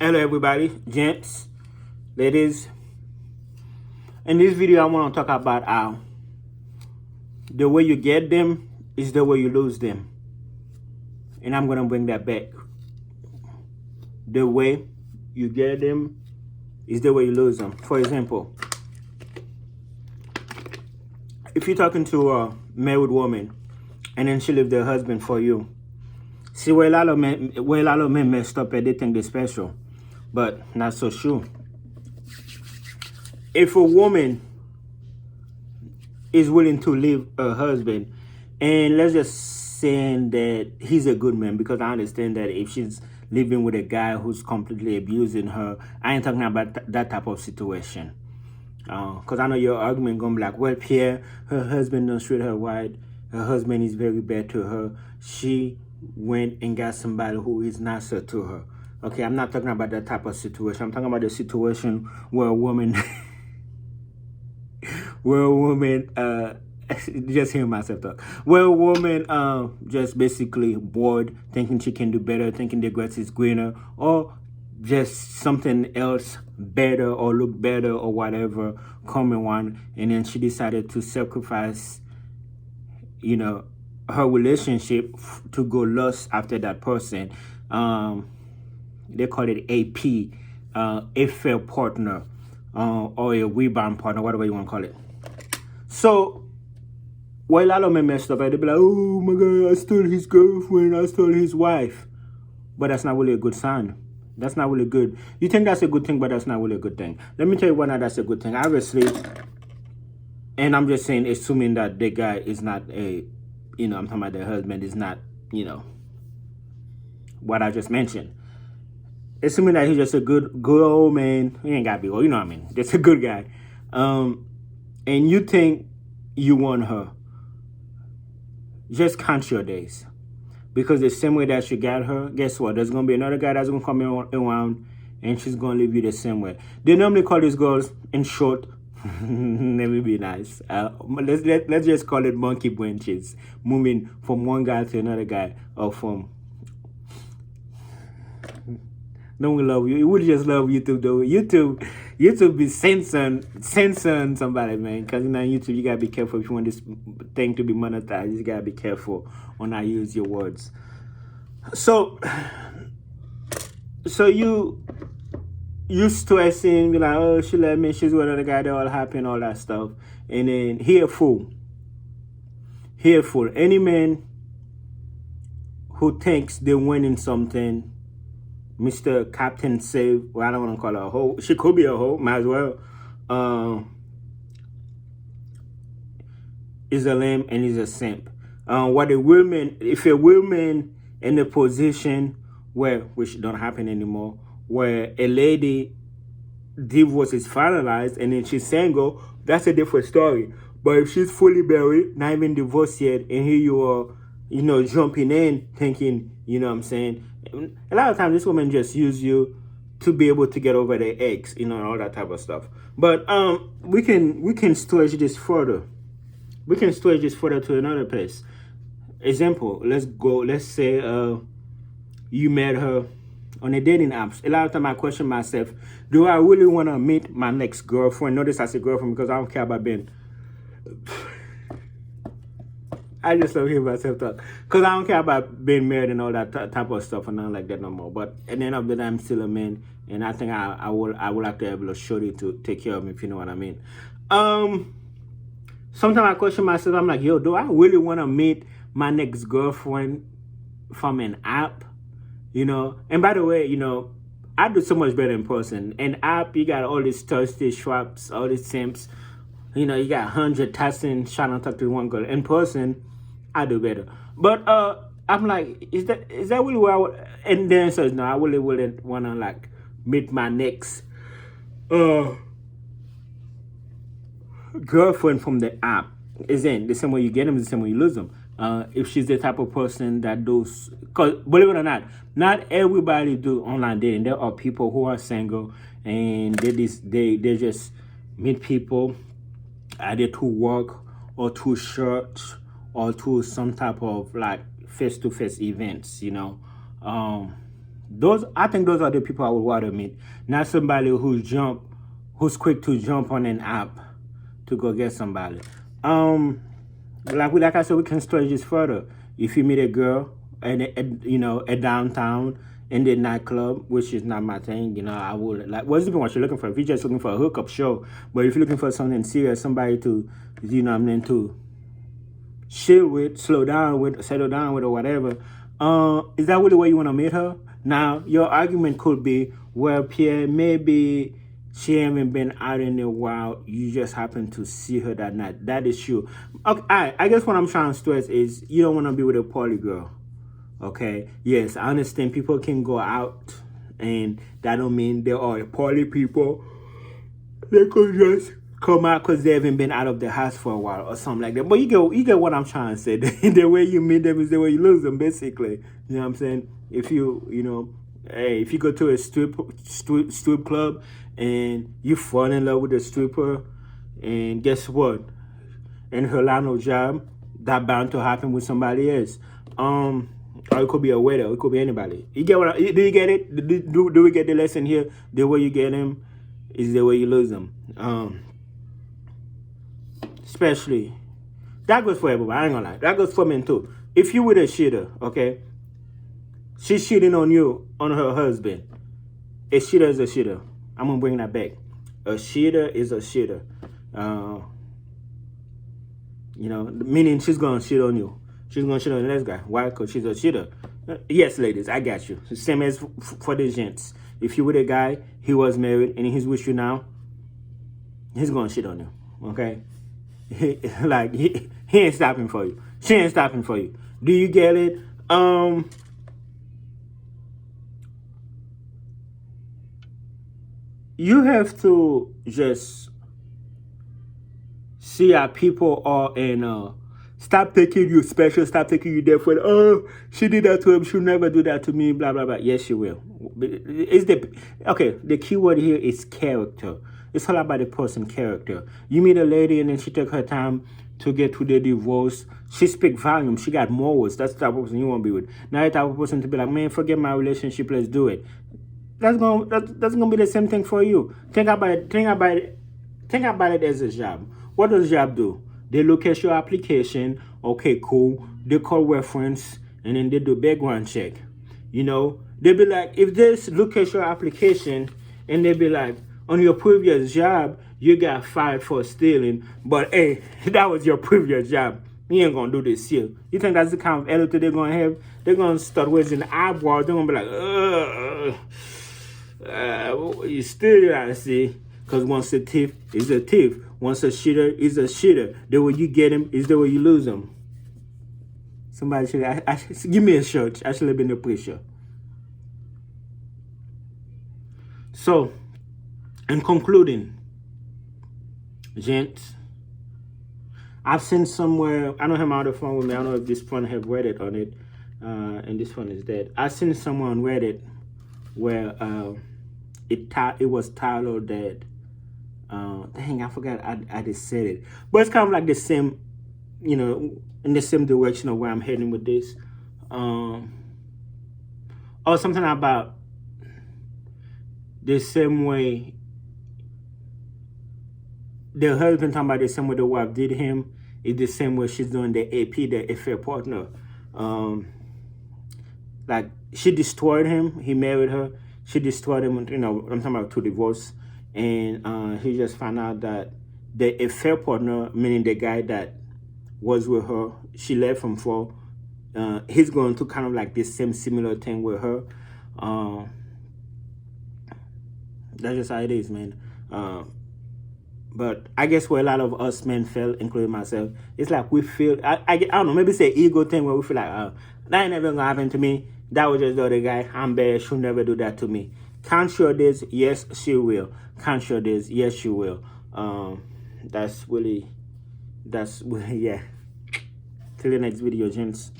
Hello everybody, gents, ladies. In this video I want to talk about how the way you get them is the way you lose them. And I'm going to bring that back. The way you get them is the way you lose them. For example, if you're talking to a married woman and then she leave their husband for you, see where a lot of men messed up and they think they're special, but not so sure. If a woman is willing to leave her husband, and let's just say that he's a good man, because I understand that if she's living with a guy who's completely abusing her, I ain't talking about that type of situation. Because I know your argument gonna be like, well, Pierre, her husband don't treat her right. Her husband is very bad to her. She went and got somebody who is nicer to her. Okay, I'm not talking about that type of situation. I'm talking about the situation where a woman, just hearing myself talk, where a woman just basically bored, thinking she can do better, thinking the grass is greener, or just something else better or look better or whatever coming on, and then she decided to sacrifice, her relationship to go lust after that person. They call it AP, a fair partner, or a rebound partner, whatever you want to call it. So, while a lot of men messed up, they'll be like, oh my God, I stole his girlfriend, I stole his wife. But that's not really a good sign. That's not really good. You think that's a good thing, but that's not really a good thing. Let me tell you why not that's a good thing. Obviously, and I'm just saying, assuming that the guy is not a, I'm talking about the husband is not, what I just mentioned. Assuming that he's just a good old man. He ain't got to be old, you know what I mean? Just a good guy. And you think you want her. Just count your days. Because the same way that you got her, guess what? There's going to be another guy that's going to come around and she's going to leave you the same way. They normally call these girls, in short, let me be nice. Let's just call it monkey branches. Moving from one guy to another guy, or from... Don't we love you? We just love YouTube though. YouTube be censoring somebody, man. Because YouTube, you gotta be careful if you want this thing to be monetized. You gotta be careful on how you use your words. So you stressing, be like, oh, she left me, she's with another guy, they're all happy and all that stuff. And then he a fool. Any man who thinks they're winning something, Mr. Captain Save, well, I don't want to call her a hoe. She could be a hoe, might as well. Is a lame and is a simp. If a woman in a position which don't happen anymore, where a lady divorce is finalized and then she's single, that's a different story. But if she's fully married, not even divorced yet, and here you are, jumping in, thinking, what I'm saying? A lot of times this woman just use you to be able to get over their ex, and all that type of stuff. But we can stretch this further. We can stretch this further to another place. Example, let's say you met her on a dating apps. A lot of time I question myself, do I really want to meet my next girlfriend? Notice I say girlfriend because I don't care about being... I just love hearing myself talk. Because I don't care about being married and all that type of stuff and nothing like that no more. But at the end of the day, I'm still a man. And I think I would like to have a shorty to take care of me, if you know what I mean. Sometimes I question myself. I'm like, yo, do I really want to meet my next girlfriend from an app? And by the way, I do so much better in person. An app, you got all these thirsty swaps, all these simps. You got 100 trying to talk to one girl. In person, I do better. But I'm like, is that really what I would? And then says, no, I really wouldn't want to meet my next girlfriend from the app. Isn't the same way you get them, is the same way you lose them. If she's the type of person that does, because believe it or not everybody do online dating. There are people who are single and they just meet people either to work or to church or to some type of face-to-face events, I think those are the people I would rather meet, not somebody who's quick to jump on an app to go get somebody. Like I said, we can stretch this further. If you meet a girl at downtown in the nightclub, which is not my thing, I would like. What's even what you're looking for? If you're just looking for a hookup, show. But if you're looking for something serious, somebody to, to chill with, slow down with, settle down with, or whatever, is that really where you want to meet her? Now, your argument could be, well, Pierre, maybe she haven't been out in a while. You just happen to see her that night. That is true. Okay, I guess what I'm trying to stress is you don't want to be with a party girl. Okay? Yes, I understand people can go out, and that don't mean they are party people. They could just come out because they haven't been out of the house for a while or something like that. But you get what I'm trying to say. The way you meet them is the way you lose them, basically. You know what I'm saying? If if you go to a strip club and you fall in love with a stripper, and guess what? In her line of job, that bound to happen with somebody else. Or it could be a waiter. It could be anybody. You get what? Do you get it? Do we get the lesson here? The way you get him is the way you lose them. Especially, that goes for everybody. I ain't gonna lie. That goes for men too. If you with a cheater, okay, she's cheating on you, on her husband. A cheater is a cheater. I'm gonna bring that back. A cheater is a cheater. Meaning she's gonna cheat on you. She's gonna cheat on the next guy. Why? Because she's a cheater. Yes, ladies, I got you. Same as for the gents. If you with a guy, he was married, and he's with you now, he's gonna cheat on you. Okay? He ain't stopping for you. She ain't stopping for you. Do you get it? You have to just see how people are, and stop thinking you special. Stop thinking you different. Oh, she did that to him. She'll never do that to me. Blah blah blah. Yes, she will. The key word here is character. It's all about the person's character. You meet a lady and then she took her time to get to the divorce. She speak volumes. She got morals. That's the type of person you want to be with. Not the type of person to be like, man, forget my relationship. Let's do it. That's gonna be the same thing for you. Think about it as a job. What does job do? They look at your application. Okay, cool. They call reference, and then they do background check. They be like, if they look at your application and they be like, on your previous job, you got fired for stealing, but hey, that was your previous job. You ain't gonna do this here. You think that's the kind of attitude they're gonna have? They're gonna start raising eyebrows. They're gonna be like, you steal, I see. Because once a thief is a thief. Once a shitter is a shitter. The way you get him is the way you lose him. Somebody should give me a shirt. I should have been the preacher. So, in concluding, gents, I've seen somewhere, I don't have my other phone with me, I don't know if this phone have Reddit on it, and this phone is dead. I've seen somewhere on Reddit where it was titled that, dang, I forgot I just said it. But it's kind of like the same, in the same direction of where I'm heading with this. Or something about the same way the husband talking about the same way the wife did him is the same way she's doing the AP, the affair partner. Like she destroyed him. He married her. She destroyed him. I'm talking about to divorce, and he just found out that the affair partner, meaning the guy that was with her, she left him for. He's going to kind of like this same similar thing with her. That's just how it is, man. But I guess where a lot of us men feel, including myself, it's like we feel, I don't know, maybe it's an ego thing where we feel like, that ain't never gonna happen to me. That was just the other guy. I'm bad. She'll never do that to me. Can't show this? Yes, she will. Can't show this? Yes, she will. That's really, yeah. Till the next video, gents.